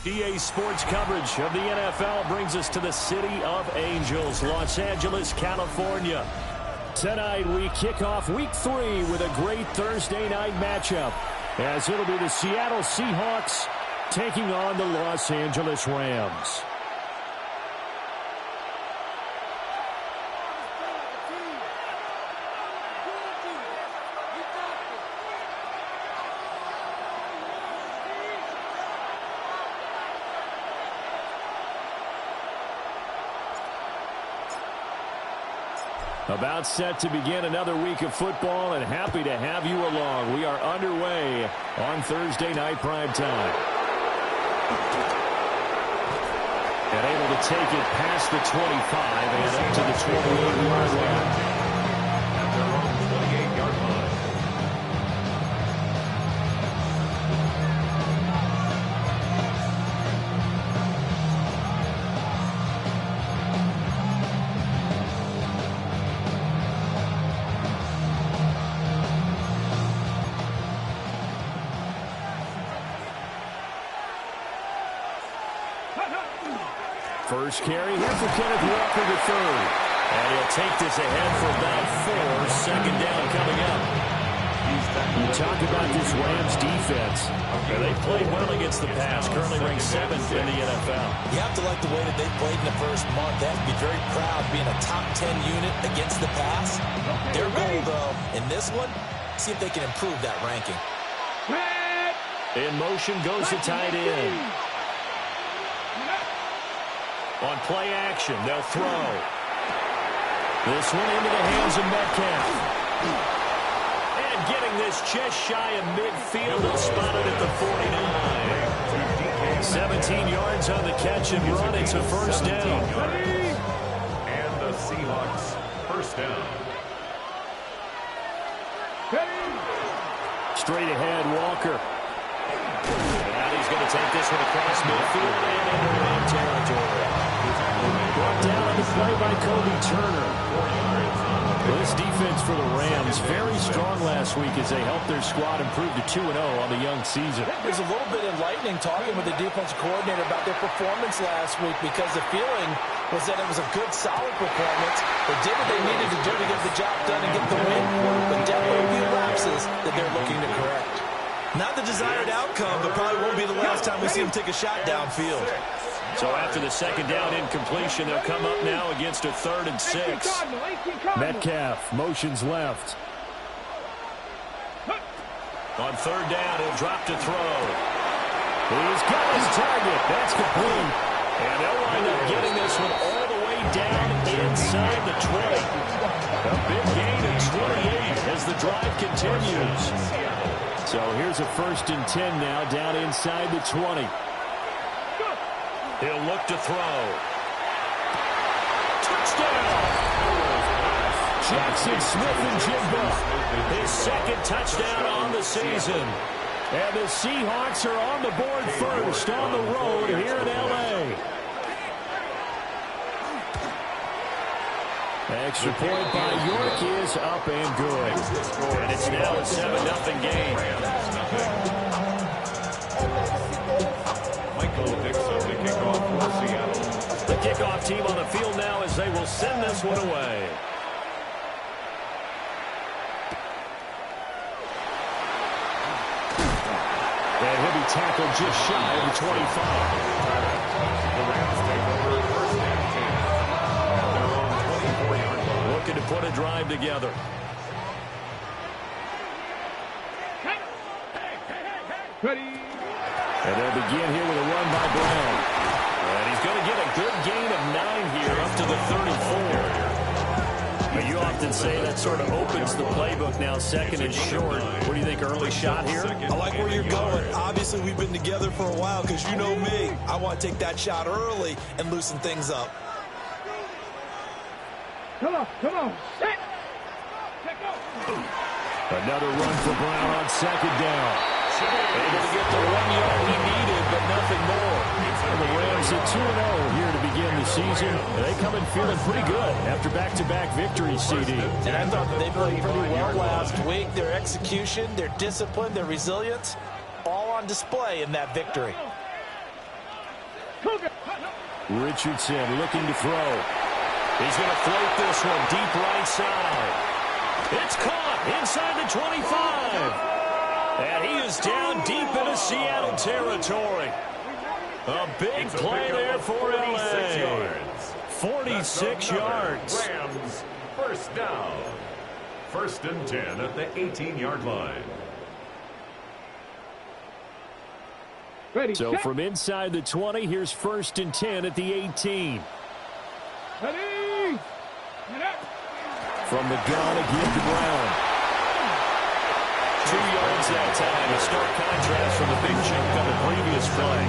EA Sports coverage of the NFL brings us to the City of Angels, Los Angeles, California. Tonight we kick off Week 3 with a great Thursday night matchup, as it'll be the Seattle Seahawks taking on the Los Angeles Rams. About set to begin another week of football, and happy to have you along. We are underway on Thursday night prime time. And able to take it past the 25 and up to the 28-yard line. At their own 28-yard line. First carry here for Kenneth Walker the third. And he'll take this ahead for about 4. Second down coming up. You talk about this Rams defense. They played well against the pass. Currently ranked 7th in the NFL. You have to like the way that they played in the first month. They have to be very proud being a top 10 unit against the pass. Their goal, though, in this one, see if they can improve that ranking. In motion goes the tight end. On play action, they'll throw. This one into the hands of Metcalf. And getting this just shy of midfield and spotted at the 49. 17 yards on the catch and run. It's a first down. And the Seahawks first down. Straight ahead, Walker. And he's going to take this one across midfield and into Ram territory. Brought down on the play by Kobe Turner. This defense for the Rams, very strong last week as they helped their squad improve to 2-0 on the young season. It was a little bit enlightening talking with the defensive coordinator about their performance last week, because the feeling was that it was a good, solid performance. They did what they needed to do to get the job done and get the win, but definitely a few lapses that they're looking to correct. Not the desired outcome, but probably won't be the last time we see him take a shot downfield. So after the second down incompletion, they'll come up now against a 3rd and 6. Metcalf motions left. On 3rd down, he'll drop to throw. He's got his target. That's complete. And they'll wind up getting this one all the way down inside the 20. A big gain of 28 as the drive continues. So here's a 1st and 10 now, down inside the 20. He'll look to throw. Touchdown! Jackson Smith-Njigba, his 2nd touchdown on the season. And the Seahawks are on the board first on the road here in L.A. Extra point by York is up and good. And it's now a 7-0 game. The kickoff team on the field now as they will send this one away. And he'll be tackled just shy of the 25. The Rams take over 1st and 10. Their own 24-yard line. Looking to put a drive together. And they'll begin here with a run by Brown. And he's going to get a good gain of 9 here up to the 34. But you often say that sort of opens the playbook now, 2nd and short. What do you think, early shot here? I like where you're going. Obviously, we've been together for a while, because you know me. I want to take that shot early and loosen things up. Come on. Set. Another run for Brown on 2nd down. Able to get the 1 yard he needed, but nothing more. And the Rams at 2-0 here to begin the season. They come in feeling pretty good after back-to-back victories, CD. And I thought that they played pretty well last week. Their execution, their discipline, their resilience, all on display in that victory. Richardson looking to throw. He's going to float this one deep right side. It's caught inside the 25. And he is down deep into Seattle territory. A big play there for LA. 46 yards. Rams, first down. 1st and 10 at the 18-yard line. Ready, So set. from inside the 20, here's 1st and 10 at the 18. Ready. Get up. From the gun again to Brown. 2 yards that time. A stark contrast from the big chunk on the previous play.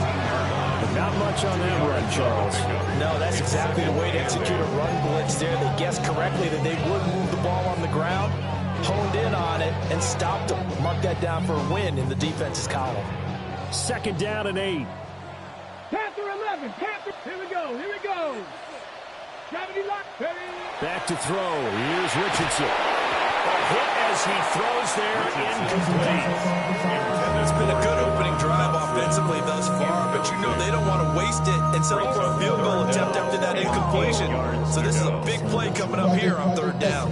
But not much on that run, Charles. No, that's exactly the way to execute a run blitz there. They guessed correctly that they would move the ball on the ground, honed in on it, and stopped them. Mark that down for a win in the defense's column. 2nd down and 8. Panther 11. Panther. Here we go. Here we go. Gravity lock. Ready. Back to throw. Here's Richardson. A hit as he throws there, incomplete. It's been a good opening drive offensively thus far, but you know they don't want to waste it and settle for a field goal attempt after that incompletion. So this is a big play coming up here on 3rd down.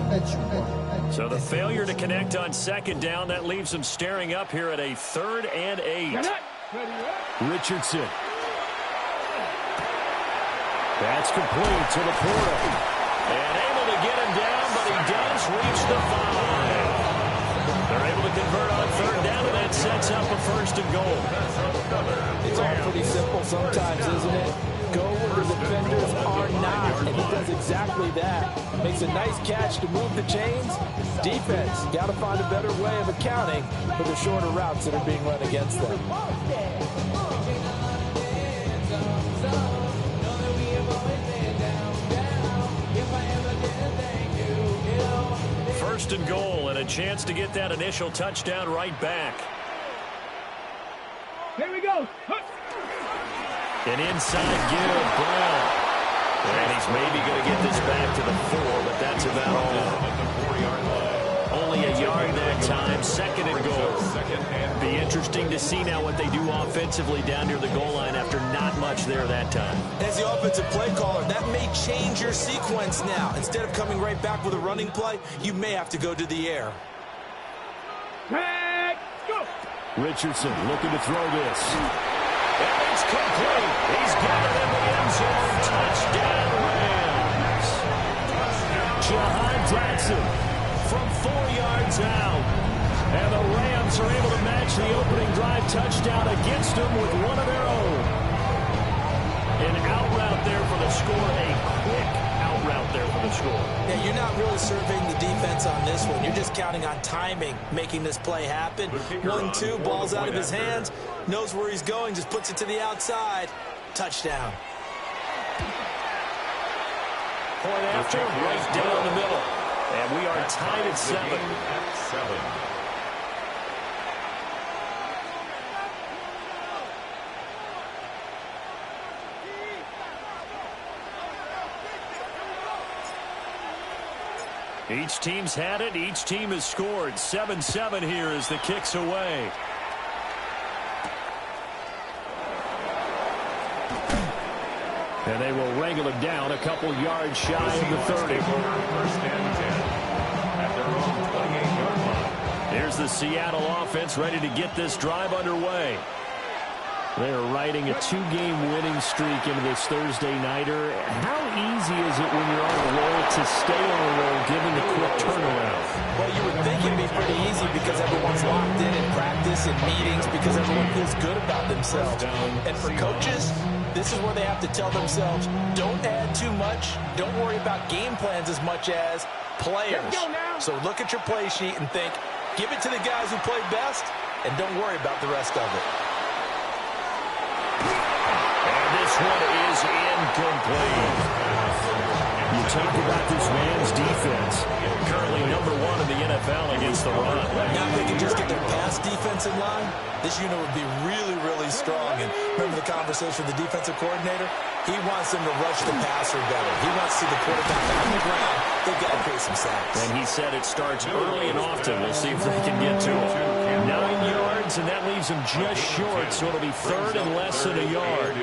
So the failure to connect on 2nd down, that leaves them staring up here at a 3rd and 8. Get up. Ready. Up. Richardson. That's complete to the portal. And able to get him down, but he does reach the 5. They're able to convert on 3rd down, and that sets up a 1st and goal. It's all pretty simple sometimes, isn't it? Go where the defenders are not, and he does exactly that. Makes a nice catch to move the chains. Defense, got to find a better way of accounting for the shorter routes that are being run against them. 1st and goal, and a chance to get that initial touchdown right back. Here we go. Hup. An inside give, Brown. And he's maybe going to get this back to the 4, but that's about all. Only a yard that time, 2nd and goal. Be interesting to see now what they do offensively down near the goal line after not much there that time. As the offensive play caller, that may change your sequence now. Instead of coming right back with a running play, you may have to go to the air. Hey, go. Richardson looking to throw this. And it's complete. He's got it in the end zone. Touchdown, Rams. Jahan Jackson from 4 yards out. And the Rams are able to match the opening drive touchdown against them with one of their own. An out route there for the score. A quick out route there for the score. Yeah, you're not really surveying the defense on this one. You're just counting on timing, making this play happen. 1-2, ball's out of his hands. Knows where he's going, just puts it to the outside. Touchdown. Point after, right down the middle. And we are tied at 7. Each team's had it. Each team has scored. 7-7 here as the kick's away. And they will wrangle him down a couple yards shy of the 30. 1st and 10 at their own 28-yard line. Here's the Seattle offense ready to get this drive underway. They are riding a 2-game winning streak into this Thursday nighter. How easy is it when you're on a roll to stay on a roll given the quick turnaround? Well, you would think it'd be pretty easy because everyone's locked in practice and meetings because everyone feels good about themselves. And for coaches, this is where they have to tell themselves, don't add too much. Don't worry about game plans as much as players. So look at your play sheet and think, give it to the guys who played best, and don't worry about the rest of it. And this one is incomplete. You talk about this Rams defense. Currently #1 in the NFL against the run. Now if they can just get their pass defense in line, this unit would be really, really strong. And Remember the conversation with the defensive coordinator? He wants them to rush the passer better. He wants to see the quarterback on the ground. They've got to create some sacks. And he said it starts early and often. We'll see if they can get to him. 9 yards, and that leaves him just short, so it'll be third and less than a yard.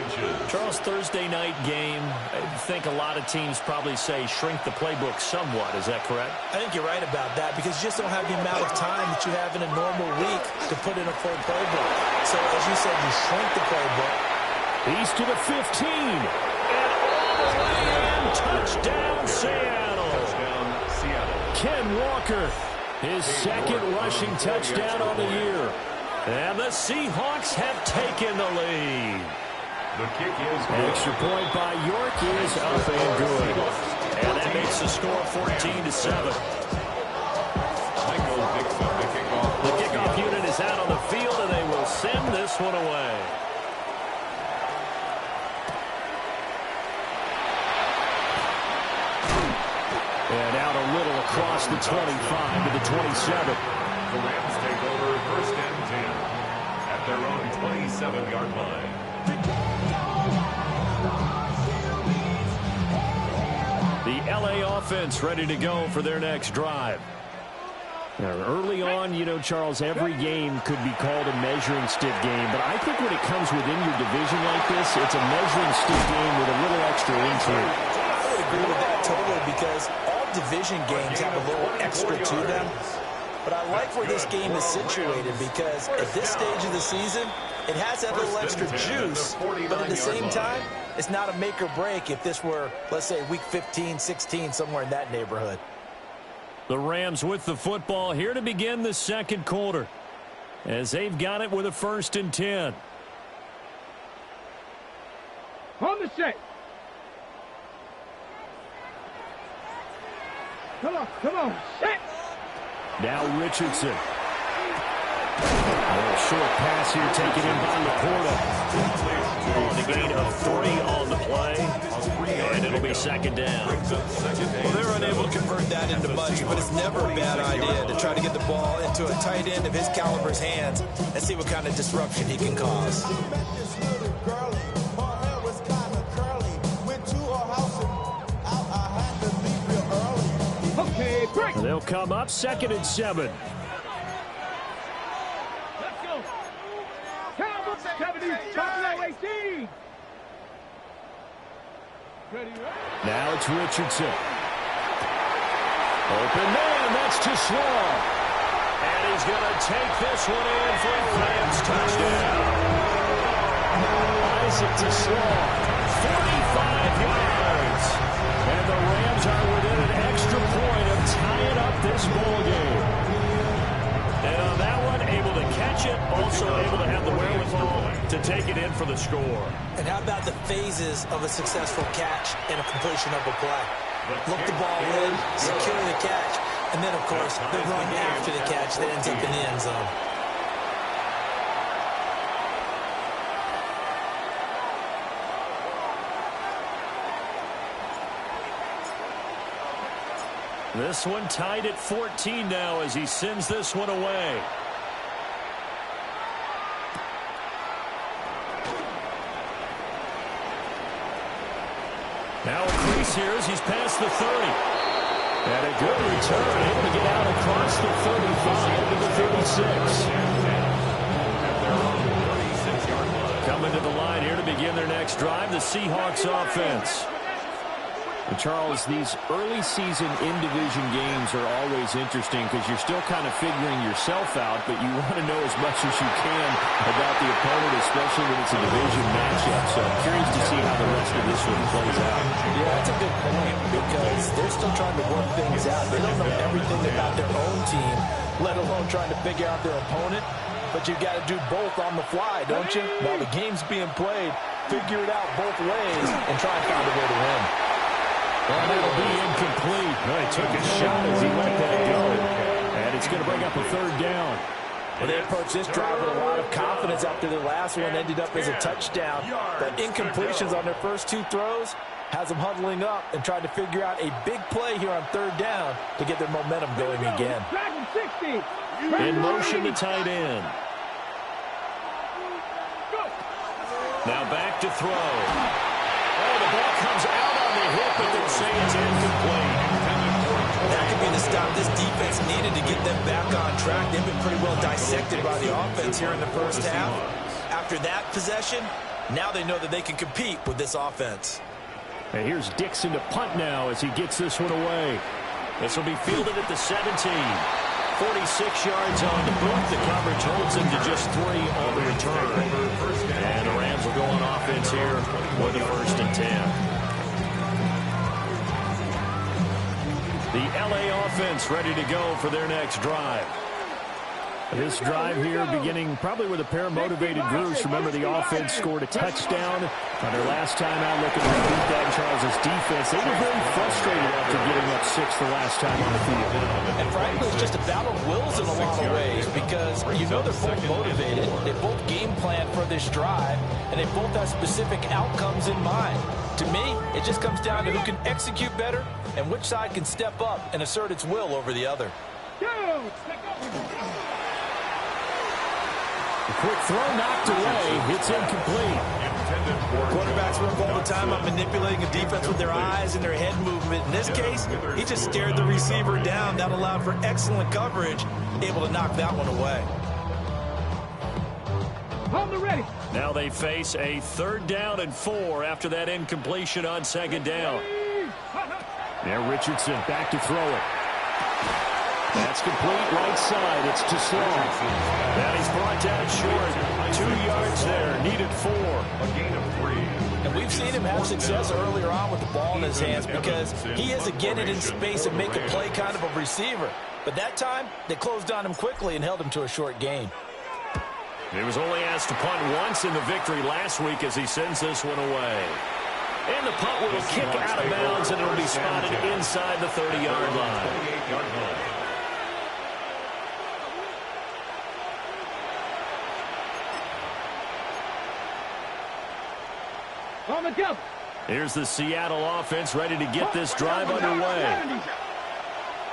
Charles, Thursday night game, I think a lot of teams probably say shrink the playbook somewhat. Is that correct? I think you're right about that because you just don't have the amount of time that you have in a normal week to put in a full playbook. So, as you said, you shrink the playbook. He's to the 15. And all the way in. Touchdown, Seattle. Ken Walker, his second rushing touchdown on the year. And the Seahawks have taken the lead. The kick is good. Extra point by York is up and good. And that makes the score 14-7. The kickoff unit is out on the field, and they will send this one away. And out a little across the 25 to the 27. The Rams take over first and 10 at their own 27-yard line. The LA offense ready to go for their next drive. Now, early on, you know, Charles, every game could be called a measuring stick game, but I think when it comes within your division like this, it's a measuring stick game with a little extra into it. I would agree with that totally because all division games have a little extra to them. But I like where this game is situated because at this stage of the season, it has that little extra juice, but at the same time, it's not a make or break if this were, let's say, week 15, 16, somewhere in that neighborhood. The Rams with the football here to begin the second quarter as they've got it with a 1st and 10. On the set. Come on, set. Now Richardson. A little short pass here taken in by Laporta. The gain of 3 on the play, and it'll be 2nd down. Well, they're unable to convert that into much, but it's never a bad idea to try to get the ball into a tight end of his caliber's hands and see what kind of disruption he can cause. Okay, break. They'll come up 2nd and 7. Let's go. Cowboys, 70s, top of that 18. Ready, Now it's Richardson. Open man, that's too slow. And he's going to take this one in for a Rams touchdown. Isaac to slow. 45 yards. And the Rams are within an extra point of tying up this ball game. And on that one, able to catch it, also able to have the wherewithal to take it in for the score. And how about the phases of a successful catch and a completion of a play? Look the ball in, secure the catch, and then, of course, the run after the catch that ends up in the end zone. This one tied at 14 now as he sends this one away. Now a crease here as he's past the 30. And a good return, able to get out across the 35 to the 36. Coming to the line here to begin their next drive, the Seahawks offense. And Charles, these early season in-division games are always interesting because you're still kind of figuring yourself out, but you want to know as much as you can about the opponent, especially when it's a division matchup. So I'm curious to see how the rest of this one plays out. Yeah, that's a good point because they're still trying to work things out. They don't know everything about their own team, let alone trying to figure out their opponent. But you've got to do both on the fly, don't you? While the game's being played, figure it out both ways and try and find a way to win. Well, that'll be incomplete. Well, he took a shot as he let that go. And it's going to bring up a 3rd down. Well, they approached this drive with a lot of confidence after their last one ended up as a touchdown. But incompletions on their first 2 throws has them huddling up and trying to figure out a big play here on 3rd down to get their momentum going again. In motion, the tight end. Now back to throw. Oh, the ball comes out on the hit, but they'll say it's incomplete. That could be the stop this defense needed to get them back on track. They've been pretty well dissected by the offense here in the first half. After that possession, now they know that they can compete with this offense. And here's Dixon to punt now as he gets this one away. This will be fielded at the 17. 46 yards on the boot. The coverage holds him to just 3 on the return. And the Rams will go on offense here with the 1st and 10. The LA offense ready to go for their next drive. This drive here beginning probably with a pair of motivated groups. Remember, the offense scored a touchdown on their last time out looking to beat that Charles' defense. They were very frustrated after getting up 6 the last time on the field. And frankly, it's just a battle of wills in a lot of ways because you know they're both motivated. They both game plan for this drive, and they both have specific outcomes in mind. To me, it just comes down to who can execute better and which side can step up and assert its will over the other. A quick throw knocked away. It's incomplete. Quarterbacks work all the time on manipulating a defense with their eyes and their head movement. In this case, he just stared the receiver down. That allowed for excellent coverage, able to knock that one away. Hold the ready. Now they face a 3rd down and 4 after that incompletion on 2nd down. Now Richardson back to throw it. That's complete right side. It's too slow. And he's brought down short. 2 yards there. Needed 4. A gain of 3. And we've seen him have success earlier on with the ball in his hands because he is a get it in space and make a play kind of a receiver. But that time, they closed on him quickly and held him to a short gain. He was only asked to punt once in the victory last week as he sends this one away. And the punt will kick out of bounds, and it will be spotted inside the 30-yard line. On the double. Here's the Seattle offense ready to get this drive underway.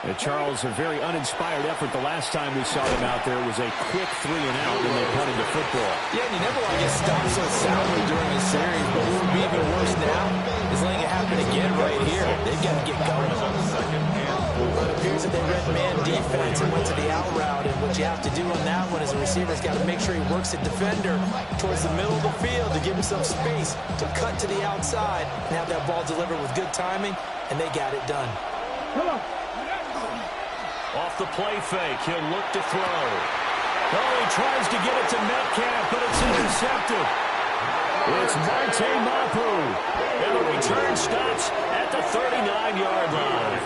And Charles, a very uninspired effort the last time we saw them out there was a quick 3 and out when they punted the football. Yeah, and you never want to get stopped so soundly during a series, but what would be even worse now is letting it happen again right here. They've got to get going. It appears that they read man defense and went to the out route, and what you have to do on that one is the receiver's got to make sure he works the defender towards the middle of the field to give himself space to cut to the outside and have that ball delivered with good timing, and they got it done. Come on. Off the play fake, he'll look to throw. Oh, he tries to get it to Metcalf, but it's intercepted. It's Marte Mapu. And the return stops at the 39-yard line.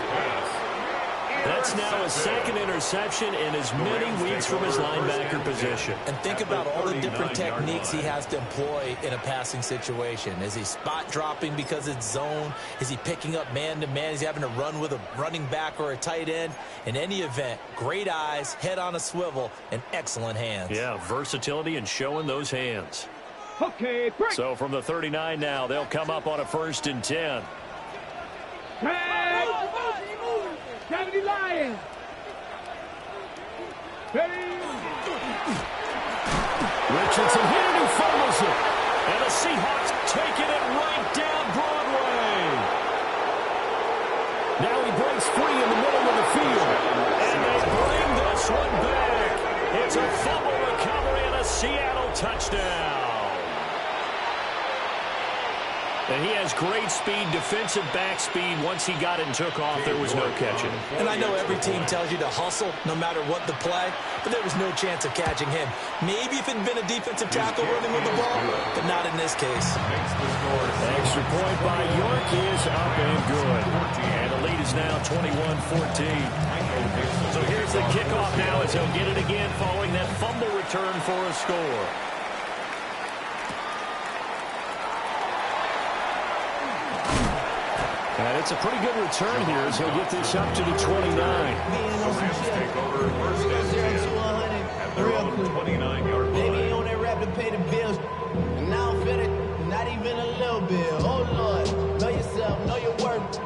That's now his 2nd interception in as many weeks from his linebacker position. And think about all the different techniques he has to employ in a passing situation. Is he spot dropping because it's zone? Is he picking up man-to-man? Is he having to run with a running back or a tight end? In any event, great eyes, head on a swivel, and excellent hands. Yeah, versatility and showing those hands. Okay, break. So from the 39 now, they'll come up on a 1st and 10. Hey! 70 Lions. Hey! Richardson here, and he fumbles it. And the Seahawks taking it right down Broadway. Now he breaks free in the middle of the field. And they bring this one back. It's a fumble recovery and a Seattle touchdown. And he has great speed, defensive back speed. Once he got it and took off, there was no catching. And I know every team tells you to hustle no matter what the play, but there was no chance of catching him. Maybe if it had been a defensive tackle running with the ball, but not in this case. Extra point by York is up and good. And the lead is now 21-14. So here's the kickoff now as he'll get it again following that fumble return for a score. And it's a pretty good return here as he'll get this up to the 29. Rams take over 1st and 10 at their own 29-yard line. Baby on that rap to pay the bills. And I don't feel it, not even a little bit. Oh, Lord, know yourself, know your worth.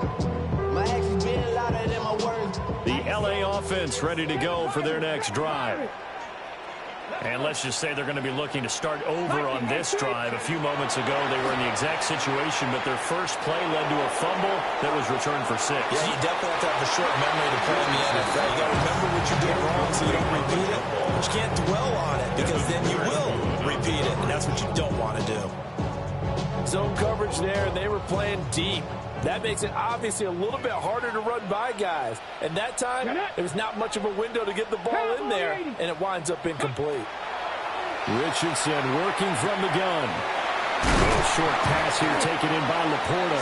My actions being louder than my words. The LA offense ready to go for their next drive. And let's just say they're going to be looking to start over on this drive. A few moments ago, they were in the exact situation, but their first play led to a fumble that was returned for 6. Yeah, you definitely have to have a short memory to play in the NFL. You got to remember what you did wrong so you don't repeat it. But you can't dwell on it because then you will repeat it, and that's what you don't want to do. Zone coverage there, and they were playing deep. That makes it obviously a little bit harder to run by guys. And that time, there was not much of a window to get the ball in there, and it winds up incomplete. Richardson working from the gun. A short pass here taken in by Laporta.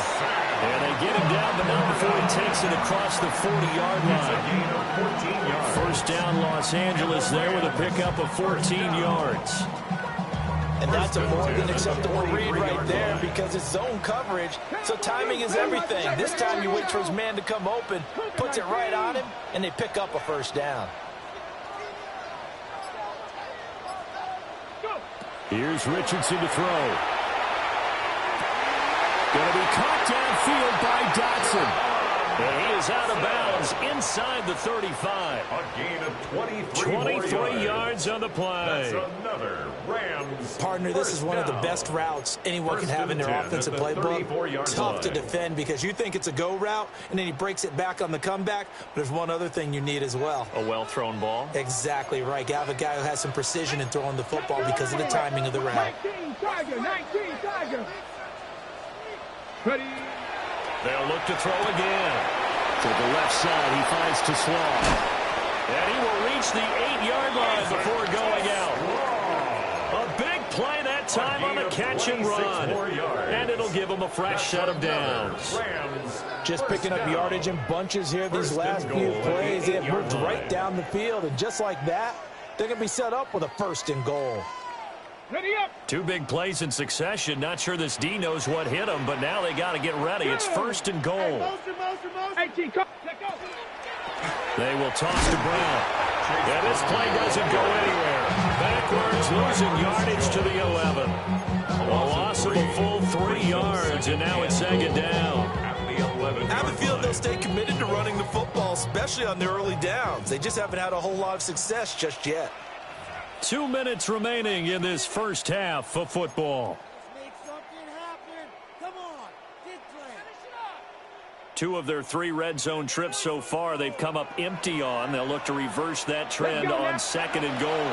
And they get him down, but not before he takes it across the 40-yard line. First down, Los Angeles there with a pickup of 14 yards. And that's a more than acceptable read right there because it's zone coverage, so timing is everything. This time you wait for his man to come open, puts it right on him, and they pick up a first down. Here's Richardson to throw. Going to be caught downfield by Dotson. And he is out of bounds inside the 35. A gain of 23 yards on the play. That's another Rams. Partner, this is one of the best routes anyone can have in their offensive playbook. Tough to defend because you think it's a go route, and then he breaks it back on the comeback. But there's one other thing you need as well. A well-thrown ball. Exactly right. You have a guy who has some precision in throwing the football because of the timing of the route. 19 Tiger. Ready. They'll look to throw again. To the left side, he finds Tesla. And he will reach the 8-yard line before going out. A big play that time on the catch and run. And it'll give him a fresh set of downs. Just picking up yardage in bunches here these last few plays. They have moved right down the field, and just like that, they're going to be set up with a 1st and goal. Ready up. 2 big plays in succession. Not sure this D knows what hit him, but now they got to get ready. It's 1st and goal. They will toss to Brown. And this play doesn't go anywhere. Backwards, losing yardage to the 11. A loss of a full 3 yards, and now it's 2nd down. I have a feeling they'll stay committed to running the football, especially on their early downs. They just haven't had a whole lot of success just yet. 2 minutes remaining in this first half of football. Make something happen. Come on, get play. 2 of their 3 red zone trips so far, they've come up empty on. They'll look to reverse that trend on 2nd and goal.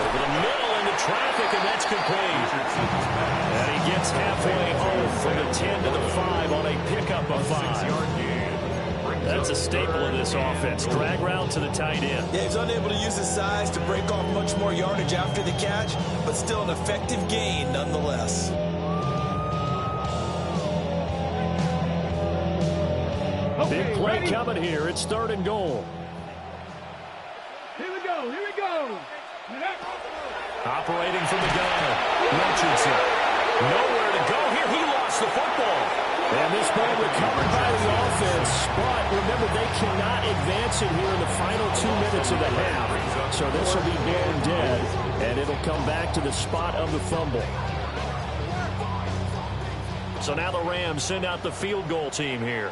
Over the middle into traffic, and that's complete. And he gets halfway home from the 10 to the 5 on a pickup of 5. That's a staple of this offense. Drag route to the tight end. Yeah, he's unable to use his size to break off much more yardage after the catch, but still an effective gain nonetheless. Big play coming here. It's 3rd and goal. Here we go. Operating from the gun. Richardson. Nowhere to go here. He lost the football. And this ball recovered by the offense, but remember, they cannot advance it here in the final 2 minutes of the half. So this will be ball dead, and it'll come back to the spot of the fumble. So now the Rams send out the field goal team here.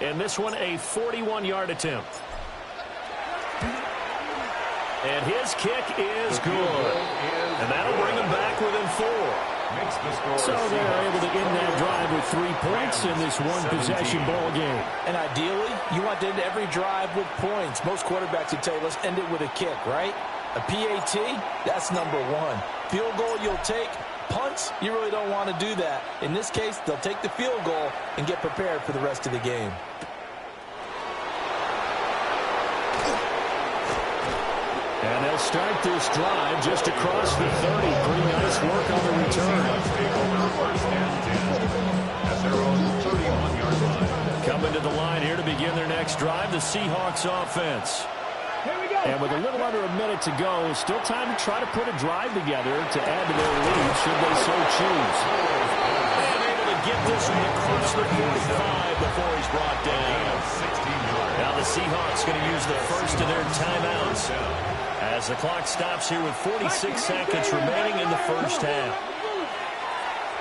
And this one, a 41-yard attempt. And his kick is good. And that'll bring them back within 4. So they're able to end that drive with 3 points in this one-possession ball game. And ideally, you want to end every drive with points. Most quarterbacks would tell you, let's end it with a kick, right? A PAT, that's number 1. Field goal you'll take. Punts, you really don't want to do that. In this case, they'll take the field goal and get prepared for the rest of the game. And they'll start this drive just across the 30. Pretty nice work on the return. Coming to the line here to begin their next drive, the Seahawks offense. And with a little under a minute to go, still time to try to put a drive together to add to their lead should they so choose. And able to get this one across the 45 before he's brought down. Now the Seahawks going to use the first of their timeouts as the clock stops here with 46 seconds remaining in the first half.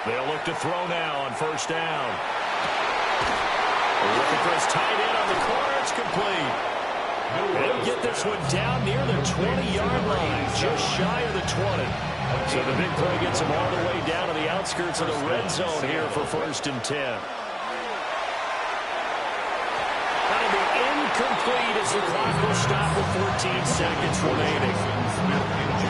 They'll look to throw now on first down. Looking for his tight end on the corner. It's complete. They'll get this one down near the 20-yard line, just shy of the 20. So the big play gets them all the way down to the outskirts of the red zone here for 1st and 10. That'll be incomplete as the clock will stop with 14 seconds remaining.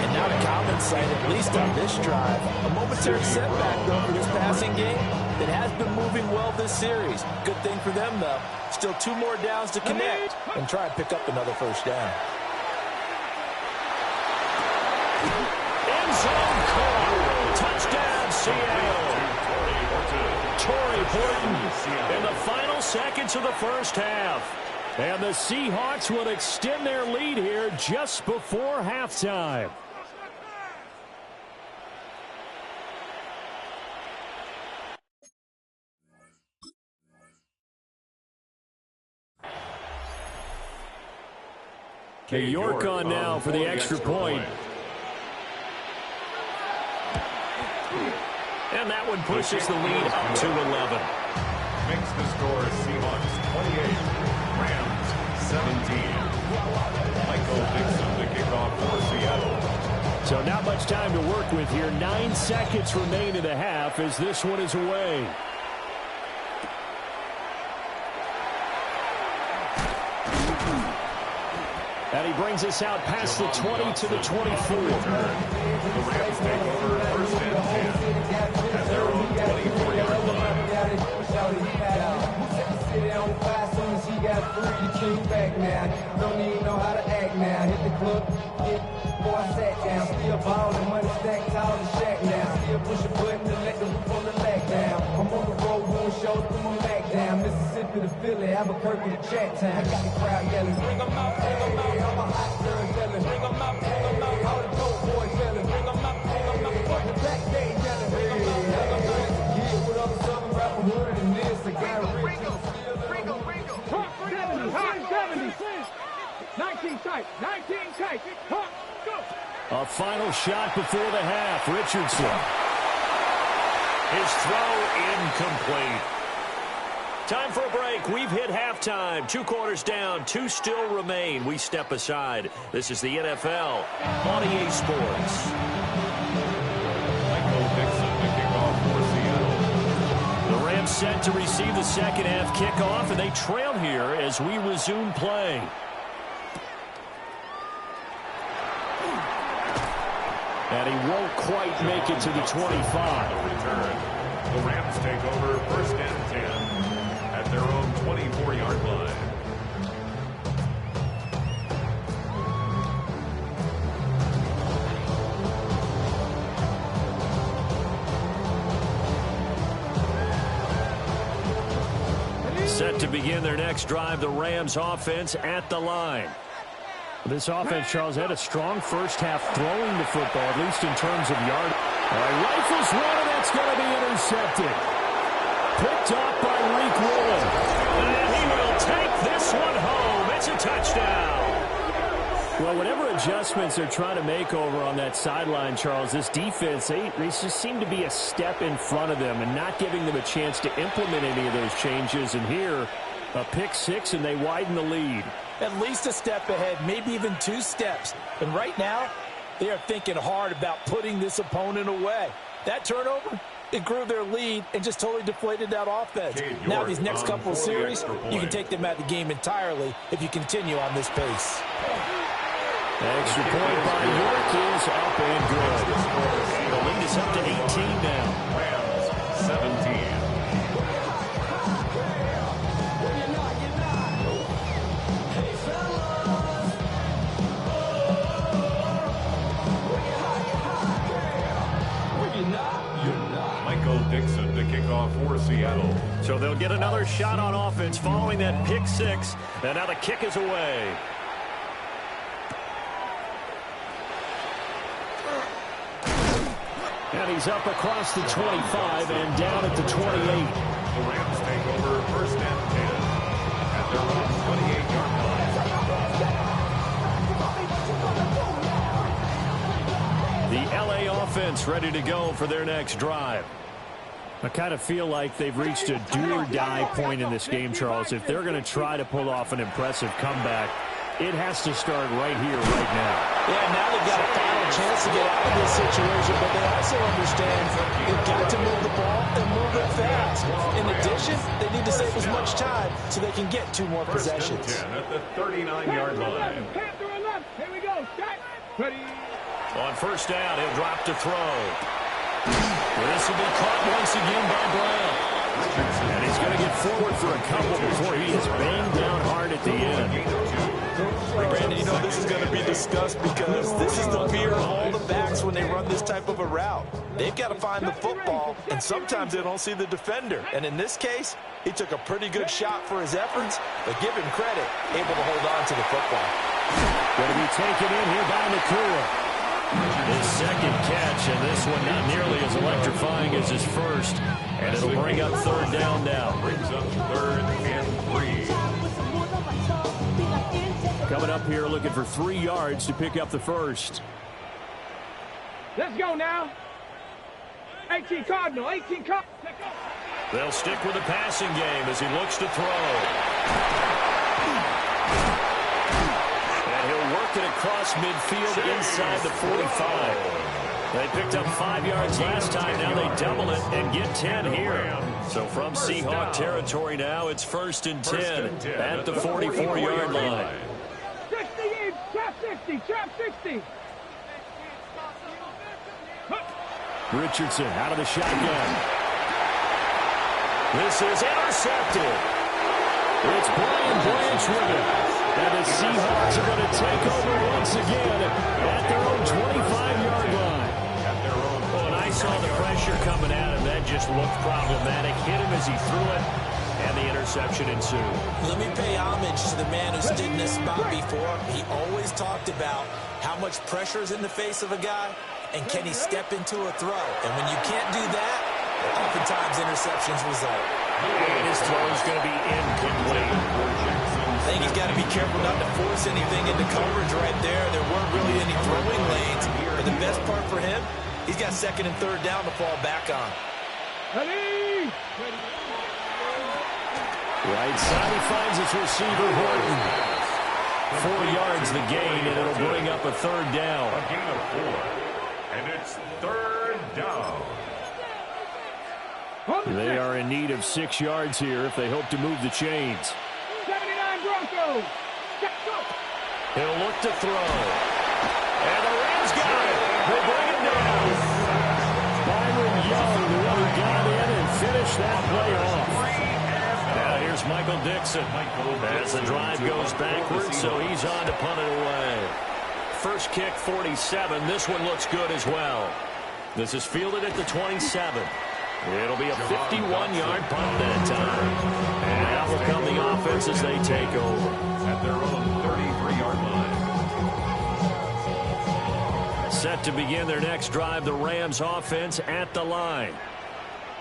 And now to Calvin's side, at least on this drive. A momentary setback, though, for this passing game that has been moving well this series. Good thing for them, though. Still 2 more downs to connect and try and pick up another 1st down. End zone call. Touchdown, Seattle. Torrey Horton in the final seconds of the 1st half. And the Seahawks will extend their lead here just before halftime. York on now for the extra point. And that one pushes the lead up to 11. Makes the score Seahawks 28, Rams 17. Michael Dixon to kick off for Seattle. So not much time to work with here. 9 seconds remain in the half as this one is away. And he brings us out past the 20 to the 24. The Rams take over 1st and 10 at their own 24-yard line. Don't even know how to act now. Hit the club, boy, I sat down. Still ballin', money stacked tall and shack now. Still push a button to let the roof on the back down. I'm on the road doing shows, put my Mac down. Mississippi to Philly, Albuquerque to Chat Town. Got the crowd yelling, bring them out, bring them out. I'm a hot girl yelling, bring them out, bring them out. All the dope boys yelling, bring them out, bring them out. Fuck the back day yelling, bring them out, bring them out. Yeah, with other southern rapper hood and this, I got a rich. 19 tight, 19 tight. Go. A final shot before the half. Richardson. His throw incomplete. Time for a break. We've hit halftime. 2 quarters down. 2 still remain. We step aside. This is the NFL on EA Sports. Michael Dixon to kick off for Seattle. The Rams set to receive the second half kickoff, and they trail here as we resume play. And he won't quite make it to the 25. Return. The Rams take over 1st and 10 at their own 24-yard line. Set to begin their next drive, the Rams offense at the line. This offense, Charles, had a strong first half throwing the football, at least in terms of yard. Rifles one, and that's going to be intercepted. Picked off by Reek Willen. And he will take this one home. It's a touchdown. Well, whatever adjustments they're trying to make over on that sideline, Charles, this defense, they just seem to be a step in front of them and not giving them a chance to implement any of those changes. And here, a pick 6, and they widen the lead. At least a step ahead, maybe even 2 steps. And right now, they are thinking hard about putting this opponent away. That turnover, it grew their lead and just totally deflated that offense. Now these next couple of series, you can take them out of the game entirely if you continue on this pace. Extra point by York is up and good. The lead is up to 18 now. Rams 17. Michael Dixon to kick off for Seattle. So they'll get another shot on offense following that pick 6. And now the kick is away. And he's up across the 25 and down at the 28. The Rams take over 1st and 10 at their own 28-yard line. The LA offense ready to go for their next drive. I kind of feel like they've reached a do-or-die point in this game, Charles. If they're going to try to pull off an impressive comeback, it has to start right here, right now. Yeah, now they've got a final chance to get out of this situation, but they also understand they've got to move the ball and move it fast. In addition, they need to save as much time so they can get 2 more possessions. First and 10 at the 39-yard line. Panther 11. Here we go. Shot. Ready. On first down, he'll drop to throw. This will be caught once again by Brown. And he's going to get forward for a couple before he is banged down hard at the end. Brandon, you know this is going to be discussed because this is the fear of all the backs when they run this type of a route. They've got to find the football, and sometimes they don't see the defender. And in this case, he took a pretty good shot for his efforts, but give him credit, able to hold on to the football. Going to be taken in here by Nakua. His second catch, and this one not nearly as electrifying as his first. And it'll bring up third down now. Brings up 3rd and 3. Coming up here looking for 3 yards to pick up the first. Let's go now. 18 Cardinal. 18 Cardinal. They'll stick with the passing game as he looks to throw. He'll work it across midfield inside the 45. They picked up 5 yards last time. Now they double it and get 10 here. So from Seahawk territory now, it's 1st and 10 at the 44-yard line. 60 in. Trap 60. Trap 60. Richardson out of the shotgun. This is intercepted. It's Brian Branch with it. And the Seahawks are going to take over once again at their own 25-yard line. Oh, and I saw the pressure coming at him. That just looked problematic. Hit him as he threw it, and the interception ensued. Let me pay homage to the man who stood in this spot before. He always talked about how much pressure is in the face of a guy, and can he step into a throw. And when you can't do that, oftentimes interceptions result. And his throw is going to be incomplete. I think he's got to be careful not to force anything into coverage right there. There weren't really any throwing lanes. But the best part for him, he's got 2nd and 3rd down to fall back on. Ready. Right side, he finds his receiver, Horton. 4 yards the gain, and it'll bring up a 3rd down. A gain of 4. And it's 3rd down. They are in need of 6 yards here if they hope to move the chains. 79 Broncos. He'll look to throw. And the Rams got it. They bring it down. Byron Young, the one who got in and finished that play off. Now here's Michael Dixon. As the drive goes backwards, so he's on to punt it away. First kick, 47. This one looks good as well. This is fielded at the 27. It'll be a 51-yard punt that time. And out will come the offense as they take over. At their own 33-yard line. Set to begin their next drive, the Rams offense at the line.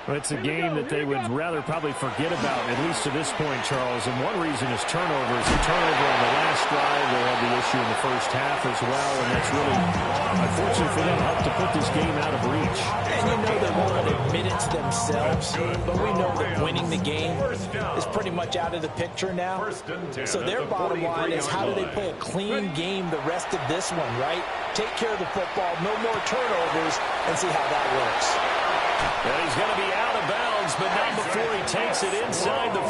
Well, it's a game that they would rather probably forget about, at least to this point, Charles. And one reason is turnovers. A turnover on the last drive. They had the issue in the first half as well. And that's really, unfortunately for them, helped to put this game out of reach. And you know they won't admit it to themselves, but we know that winning the game is pretty much out of the picture now. So their bottom line is how do they play a clean game the rest of this one, right? Take care of the football, no more turnovers, and see how that works. And he's going to be out of bounds, but not before he takes it inside the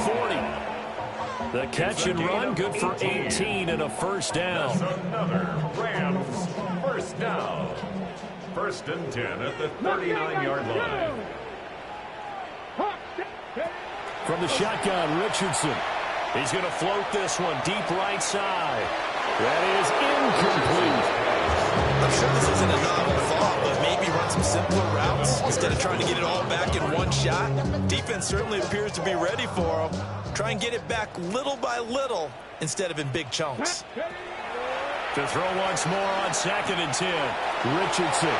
40. The catch and run, good for 18 and a first down. That's another Rams first down. 1st and 10 at the 39-yard line. From the shotgun, Richardson. He's going to float this one deep right side. That is incomplete. I'm sure this isn't a novel thought, but maybe run some simpler routes instead of trying to get it all back in one shot. Defense certainly appears to be ready for him. Try and get it back little by little instead of in big chunks. To throw once more on 2nd and 10. Richardson.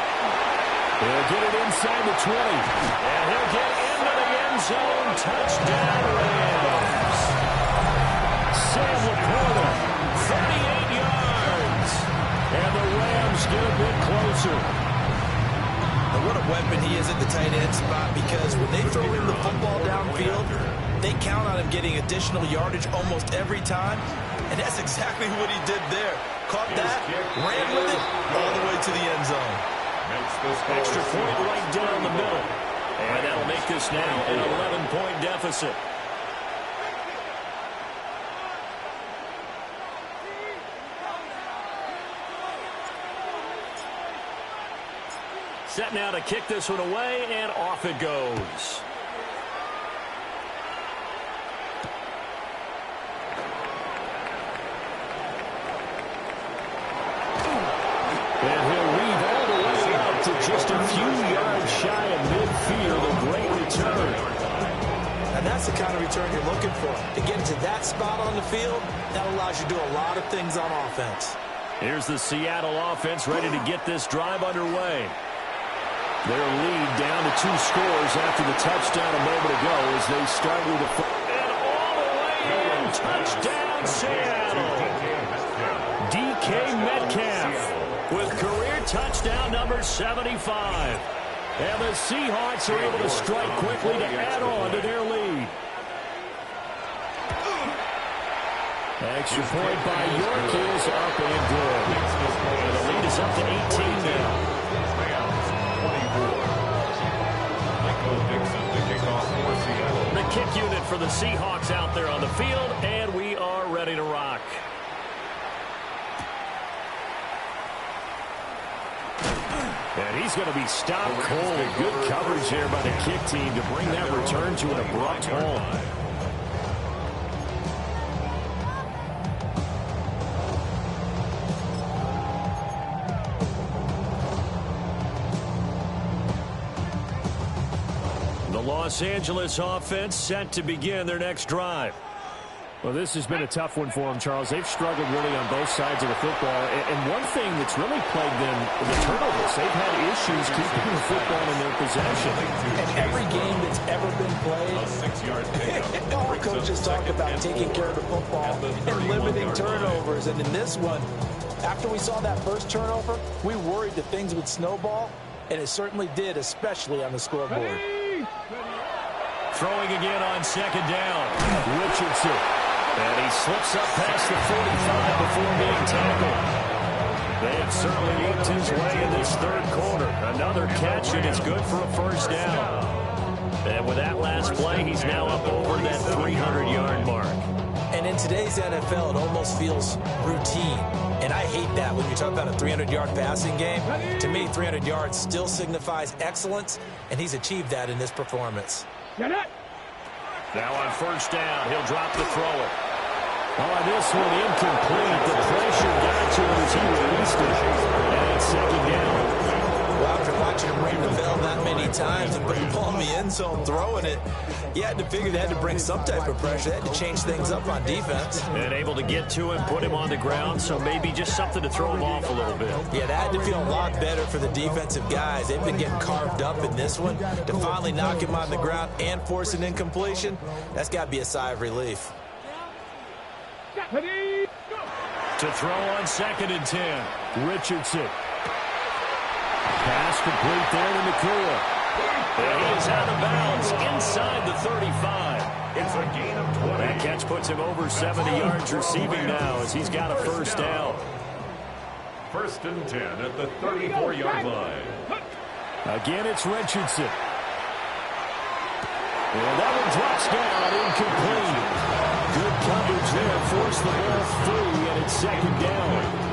He'll get it inside the 20. And he'll get into the end zone. Touchdown, Rams. Sam Laporta, 38 yards. And the Rams get a bit closer. And what a weapon he is at the tight end spot, because when they throw him the football downfield, they count on him getting additional yardage almost every time. And that's exactly what he did there. Caught that, ran with it, all the way to the end zone. Extra point right down the middle. And that'll make this now an 11-point deficit. Set now to kick this one away, and off it goes. And he'll weave all the way out to just a few yards shy of midfield. A great return. And that's the kind of return you're looking for. To get into that spot on the field, that allows you to do a lot of things on offense. Here's the Seattle offense ready to get this drive underway. Their lead down to 2 scores after the touchdown a moment ago as they start with a... And all the way in, touchdown Seattle. DK Metcalf with career touchdown number 75. And the Seahawks are able to strike quickly to add on to their lead. Extra point by York is up and good. And the lead is up to 18 now. The kick unit for the Seahawks out there on the field, and we are ready to rock. And he's going to be stopped cold. Good coverage here by the kick team to bring that return to an abrupt halt. Los Angeles offense set to begin their next drive. Well, this has been a tough one for them, Charles. They've struggled really on both sides of the football. And one thing that's really plagued them, the turnovers. They've had issues keeping the football in their possession. And every game that's ever been played, all coaches talk about taking care of the football and limiting turnovers. And in this one, after we saw that first turnover, we worried that things would snowball, and it certainly did, especially on the scoreboard. Throwing again on second down. Richardson. And he slips up past the 45 before being tackled. They have certainly worked his way in this third quarter. Another catch, and it's good for a first down. And with that last play, he's now up over that 300-yard mark. And in today's NFL, it almost feels routine. And I hate that when you talk about a 300-yard passing game. To me, 300 yards still signifies excellence, and he's achieved that in this performance. Now on first down, he'll drop to throw it. Oh, this one incomplete. The pressure got to him as he released it. And it's second down. Well, after watching him ring the bell that many times and put the ball in the end zone throwing it, you had to figure they had to bring some type of pressure. They had to change things up on defense. And able to get to him, put him on the ground, so maybe just something to throw him off a little bit. Yeah, that had to feel a lot better for the defensive guys. They've been getting carved up in this one. To finally knock him on the ground and force an incompletion, that's got to be a sigh of relief. To throw on second and 10. Richardson. Pass complete there to McCool. And he is out of bounds inside the 35. It's a gain of 20. That catch puts him over 70 yards receiving now as he's got a first down. First and 10 at the 34-yard line. Again, it's Richardson. And that one drops down, incomplete. Good coverage there, forced the ball free, and it's second down.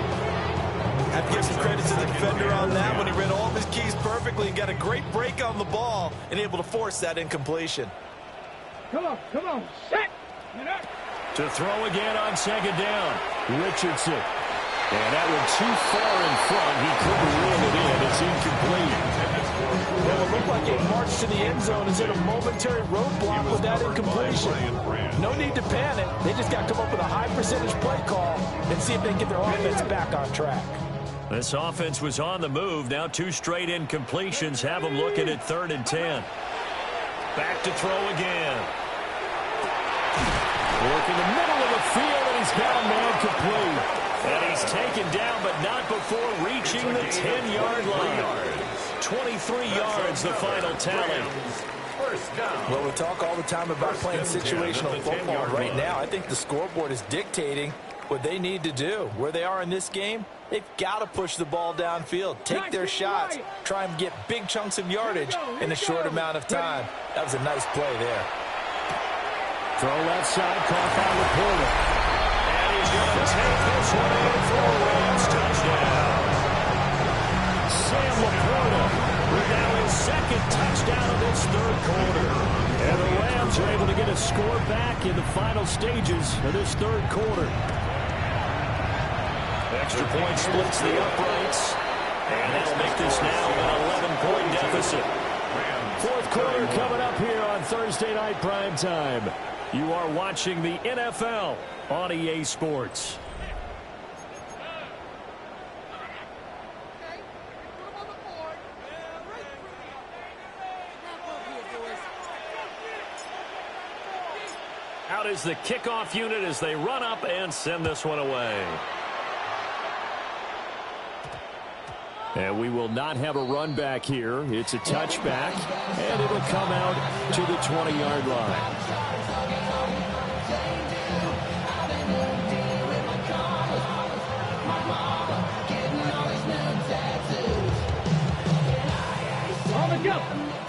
I have to give some credit to the defender on that when he read all of his keys perfectly and got a great break on the ball and able to force that incompletion. Come on, set. To throw again on second down. Richardson. And that one too far in front. He couldn't reel it in. It's incomplete. Well, it looked like a march to the end zone is in a momentary roadblock with that incompletion. No need to panic. They just got to come up with a high percentage play call and see if they can get their offense back on track. This offense was on the move. Now 2 straight incompletions have them looking at 3rd and 10. Back to throw again. Work in the middle of the field, and he's got a man complete. And he's taken down, but not before reaching the 10-yard line. 23 yards, the final tally. Well, we talk all the time about playing situational football. Right now, I think the scoreboard is dictating what they need to do. Where they are in this game, they've got to push the ball downfield, take their shots, try and get big chunks of yardage in a short amount of time. That was a nice play there. Throw left side, caught by Laporta. And he's going to take this one in for a Rams touchdown. Sam Laporta with now his second touchdown of this third quarter. And the Rams are able to get a score back in the final stages of this third quarter. Extra point splits the uprights. And that'll make this now an 11-point deficit. Fourth quarter coming up here on Thursday Night Primetime. You are watching the NFL on EA Sports. Out is the kickoff unit as they run up and send this one away. And we will not have a run back here. It's a touchback, and it'll come out to the 20-yard line.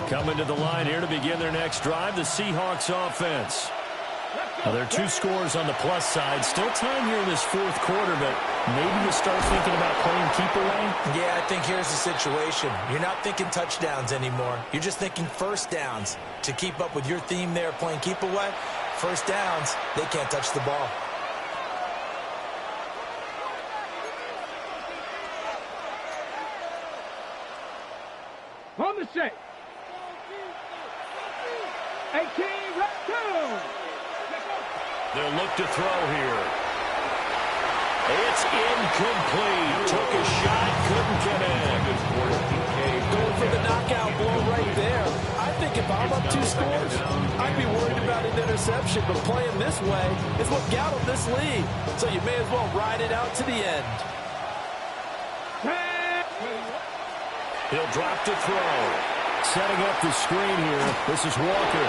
Coming to the line here to begin their next drive, the Seahawks offense. Now, there are two scores on the plus side. Still time here in this fourth quarter, but maybe you start thinking about playing keep away? Yeah, I think here's the situation. You're not thinking touchdowns anymore. You're just thinking first downs. To keep up with your theme there, playing keep away, first downs, they can't touch the ball. On the set. 18, let's go. They'll look to throw here. It's incomplete. Took a shot, couldn't connect. Going for the knockout blow right there. I think if I'm up 2 scores, I'd be worried about an interception, but playing this way is what got him this lead. So you may as well ride it out to the end. He'll drop to throw. Setting up the screen here. This is Walker.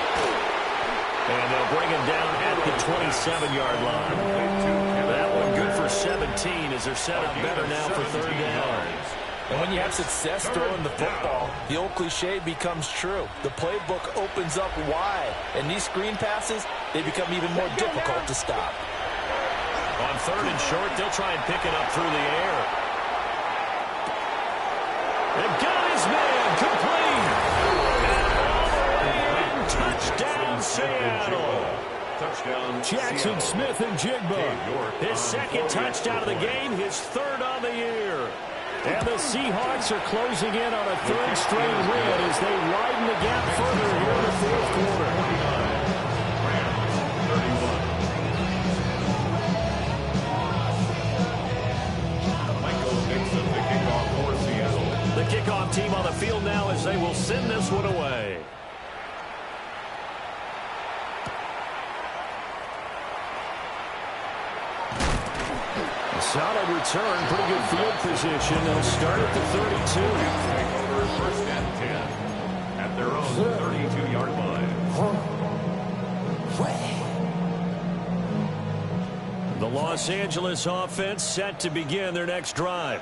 And they'll bring him down at the 27-yard line. That one good for 17 as they're set up better now for third down. And when you have success throwing the football, the old cliche becomes true. The playbook opens up wide. And these screen passes, they become even more difficult to stop. On third and short, they'll try and pick it up through the air. They've got his man complete. And touchdown, Seattle. Touchdown, Jackson Smith and Jigba. His second touchdown of the game, his third on the year. And the Seahawks are closing in on a third straight win as they widen the gap further here in the fourth quarter. The kickoff team on the field now as they will send this one away. A solid return, pretty good field position. They'll start at the 32. Take over first and 10 at their own 32-yard line. The Los Angeles offense set to begin their next drive.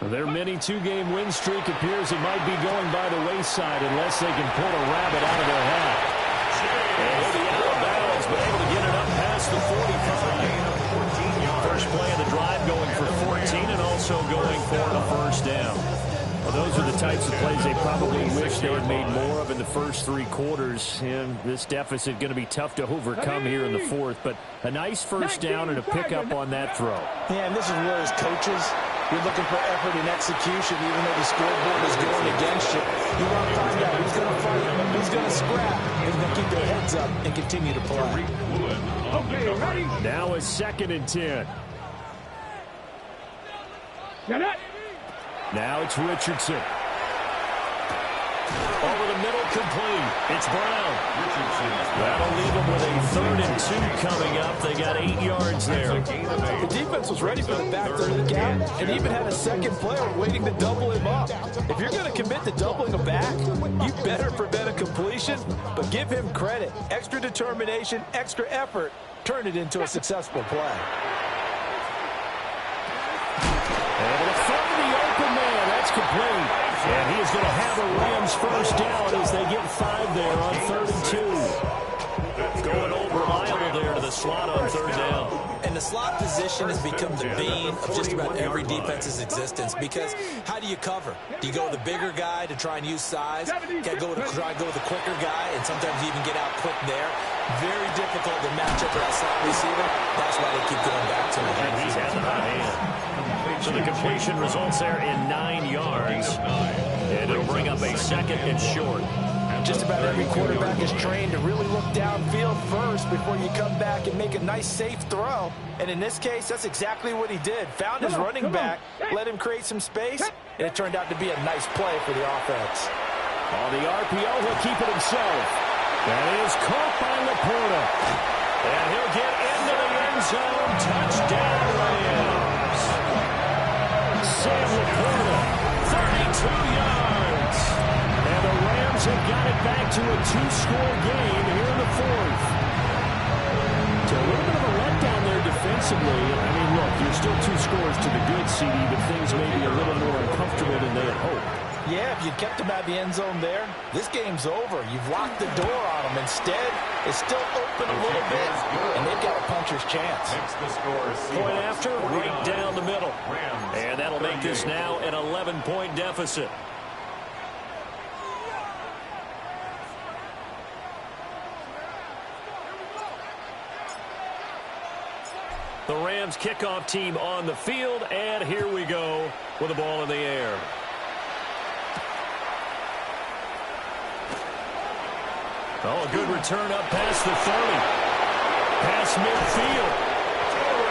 Their mini 2-game win streak appears it might be going by the wayside unless they can pull a rabbit out of their hat. And he'll be out of bounds, but able to get it up past the 45. First play of the drive going for 14 and also going for a first down. Well, those are the types of plays they probably wish they had made more of in the first 3 quarters. And this deficit going to be tough to overcome here in the fourth. But a nice first down and a pickup on that throw. Yeah, and this is where as coaches, you're looking for effort and execution, even though the scoreboard is going against you. You want to find out who's going to fight, who's going to scrap, who's going to keep their heads up and continue to play. Okay, ready? Now a 2nd and 10. Get it. Now it's Richardson. Over the middle, complete. It's Brown. That'll leave them with a 3rd and 2 coming up. They got 8 yards there. The defense was ready for the back to leak out and even had a second player waiting to double him up. If you're going to commit to doubling a back, you better prevent a completion, but give him credit. Extra determination, extra effort, turn it into a successful play. complete. And he is going to have a Rams first down as they get 5 there on 3rd and 2. Going over Lyle there to the slot on 3rd down. And the slot position has become the bane of just about every defense's existence, because how do you cover? Do you go with the bigger guy to try and use size? Try and go with the quicker guy, and sometimes you even get out quick there. Very difficult to match up with that slot receiver. That's why they keep going back to him. And he's had the hot hand. So the completion results there in 9 yards. And it'll bring up a 2nd and short. Just about every quarterback is trained to really look downfield first before you come back and make a nice, safe throw. And in this case, that's exactly what he did. Found his running back, let him create some space, and it turned out to be a nice play for the offense. On the RPO, he'll keep it himself. That is caught by Laporta. And he'll get into the end zone. Touchdown, Rams. Sam Laporta, 32 yards. And the Rams have got it back to a 2-score game here in the 4th. So a little bit of a letdown there defensively. I mean, look, you're still 2 scores to the good, CD, but things may be a little more uncomfortable than they had hoped. Yeah, if you kept them out of the end zone there, this game's over. You've locked the door on them. Instead, it's still open a little bit, and they've got a puncher's chance. Point after, right down the middle. And that'll make this now an 11-point deficit. The Rams kickoff team on the field, and here we go with the ball in the air. Oh, a good return up past the 30. Past midfield.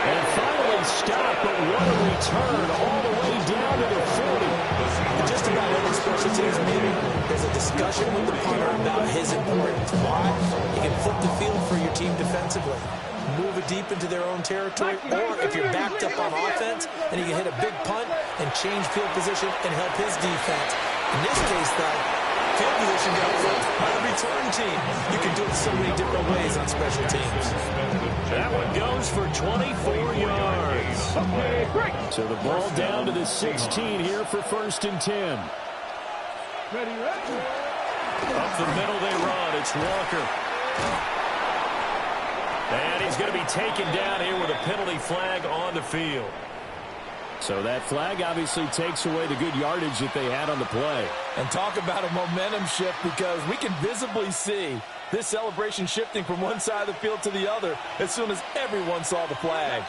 And finally stopped, but what a return all the way down to the 40. Just about every special teams meeting, there's a discussion with the punter about his importance. Why? You can flip the field for your team defensively, move it deep into their own territory, or if you're backed up on offense, then you can hit a big punt and change field position and help his defense. In this case, though, field position got flipped by the return team. You can do it so many different ways on special teams. That one goes for 24 yards. So the ball down to the 16 here for 1st and 10. Up the middle they run. It's Walker. And he's going to be taken down here with a penalty flag on the field. So that flag obviously takes away the good yardage that they had on the play. And talk about a momentum shift, because we can visibly see this celebration shifting from one side of the field to the other as soon as everyone saw the flag.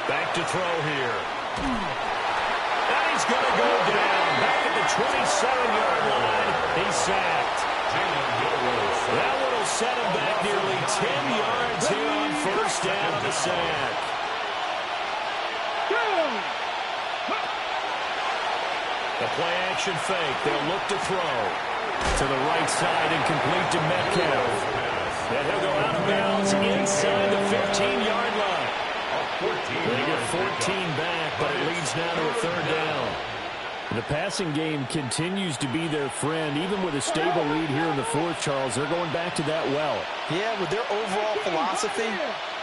Back to throw here. And he's going to go down. Back at the 27-yard line. He's sacked. That one will set him back nearly 10 yards here on 1st down on the sack. The play-action fake. They'll look to throw. To the right side and complete to Metcalf. And he'll go out of bounds inside the 15-yard line. They get 14 back, but it leads now to a 3rd down. The passing game continues to be their friend. Even with a stable lead here in the 4th, Charles, they're going back to that well. Yeah, with their overall philosophy,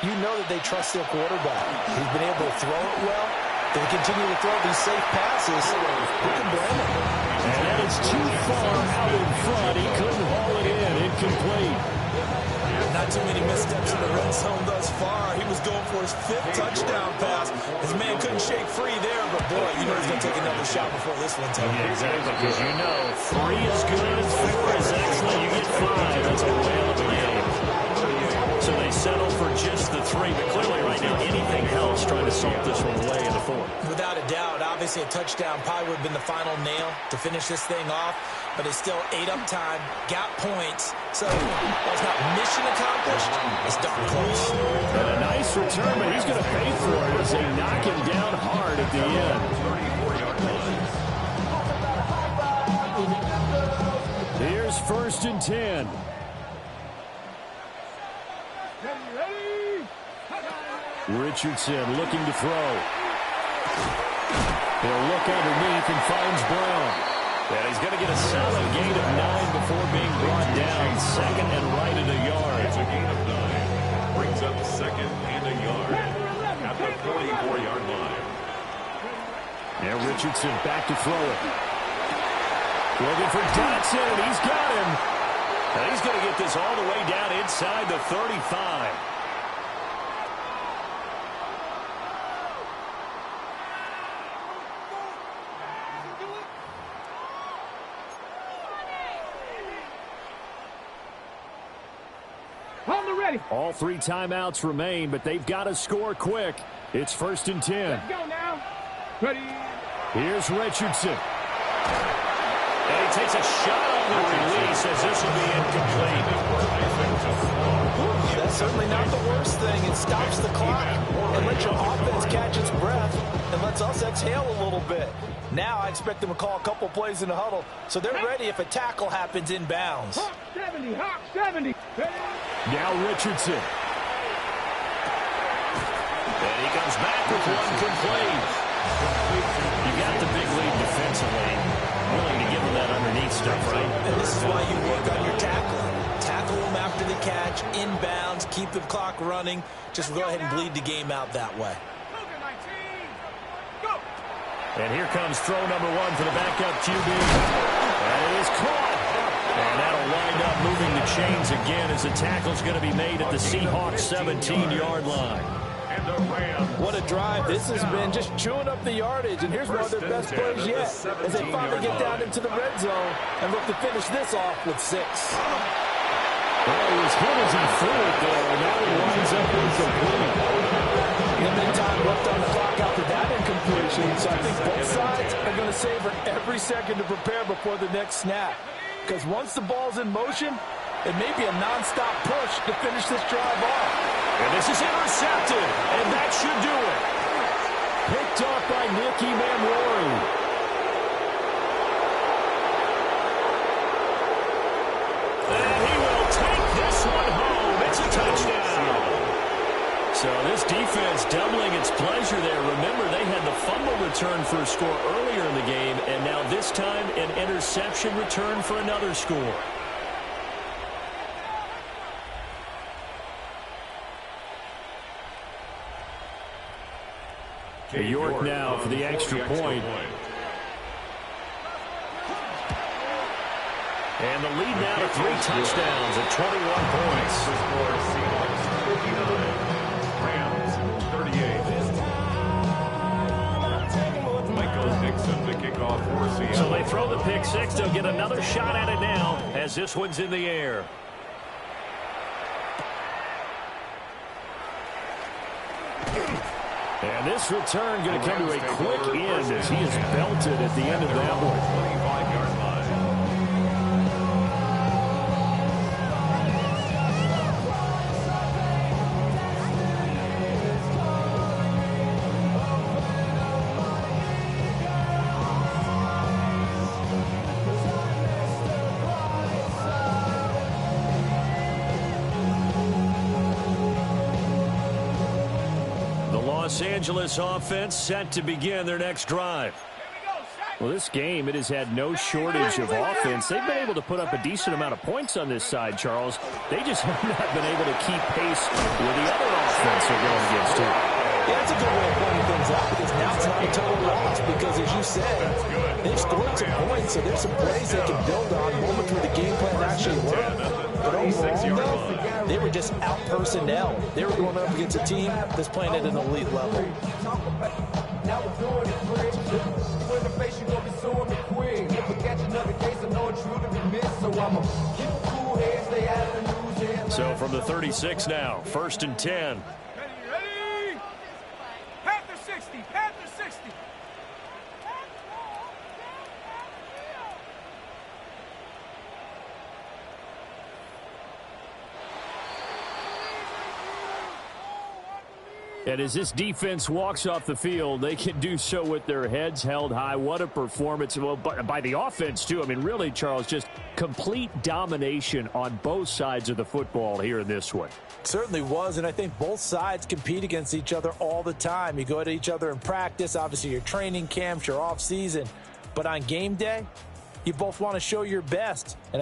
you know that they trust their quarterback. He's been able to throw it well. They continue to throw these safe passes. Who can blame him? And that is too far out in front. He couldn't haul it in. Incomplete. Not too many missteps in the red zone thus far. He was going for his 5th touchdown pass. His man couldn't shake free there, but boy, you know he's going to take another shot before this one's over. Yeah, exactly, because you know 3 is good, 4 is excellent, you get 5. That's a whale of a name. So they settle for just the 3, but clearly right now anything helps trying to salt this one away in the 4th. Without a doubt, obviously a touchdown probably would have been the final nail to finish this thing off, but it's still 8 up time, got points, so while it's not mission accomplished, it's darn close. And a nice return, but he's going to pay for it as they knock him down hard at the end. 34-yard line. Here's 1st and 10. Richardson looking to throw. He'll look underneath and finds Brown. And he's going to get a solid gain of 9 before being brought down. 2nd and right at a yard. It's a gain of 9. Brings up 2nd and a yard at the 44-yard line. Now Richardson back to throw it. Looking for Dotson, and he's got him. And he's going to get this all the way down inside the 35. All 3 timeouts remain, but they've got to score quick. It's 1st and 10. Let's go now. Ready. Here's Richardson. And he takes a shot on the release as this will be incomplete. That's certainly not the worst thing. It stops the clock and lets your offense catch its breath and lets us exhale a little bit. Now I expect them to call a couple plays in the huddle so they're ready if a tackle happens inbounds. Hawk 70, Hawk 70. Ready. Now Richardson. And he comes back with one complete. You got the big lead defensively. Willing to give him that underneath stuff, right? And this is why you work on your tackling. Tackle them after the catch, inbounds, keep the clock running. Just go ahead and bleed the game out that way. And here comes throw number 1 for the backup QB. And it is caught. And that'll wind up moving the chains again as the tackle's going to be made at the Seahawks 17-yard line. What a drive. This has been just chewing up the yardage. And here's one of their best plays yet as they finally get down into the red zone and look to finish this off with 6. Well, he was hit as he threw it there, and now he winds up incomplete. Limited time left on the clock after that incompletion. So I think both sides are going to savor every second to prepare before the next snap. Because once the ball's in motion, it may be a nonstop push to finish this drive off. And this is intercepted, and that should do it. Picked off by Nicky Mamrori. And he will take this one home. It's a touchdown. So this defense doubling its pleasure there. Remember, they had the fumble return for a score earlier in the game, and now this time an interception return for another score. York now for the extra point. And the lead now to 3 touchdowns at 21 points. The score is Seahawks 59, Rams 38. Michael Dixon to kick off for Seattle. So they throw the pick 6. They'll get another shot at it now as this one's in the air. And this return going to come to a quick end as he is belted at the end of that one. 25-yard line. Los Angeles offense set to begin their next drive. Well, this game, it has had no shortage of offense. They've been able to put up a decent amount of points on this side, Charles. They just have not been able to keep pace with the other offense they're going against here. Yeah, that's a good way of pointing things out because now it's not a total loss because, as you said, they've scored some points, so there's some plays they can build on, moments where the game plan actually worked. But overall, though, they were just out-personnel. They were going up against a team that's playing at an elite level. Now we're doing it quick. When the face you gonna be suing me quick. Never catch another case, I know it's true to be missed. So I'ma keep a cool head, stay out of the news. So from the 36 now, 1st and 10. Ready? Panther 60, Panther 60. And as this defense walks off the field, they can do so with their heads held high. What a performance. Well, by the offense, too. I mean, really, Charles, just complete domination on both sides of the football here in this one. Certainly was, and I think both sides compete against each other all the time. You go at each other in practice, obviously your training camps, your off season. But on game day, you both want to show your best. And I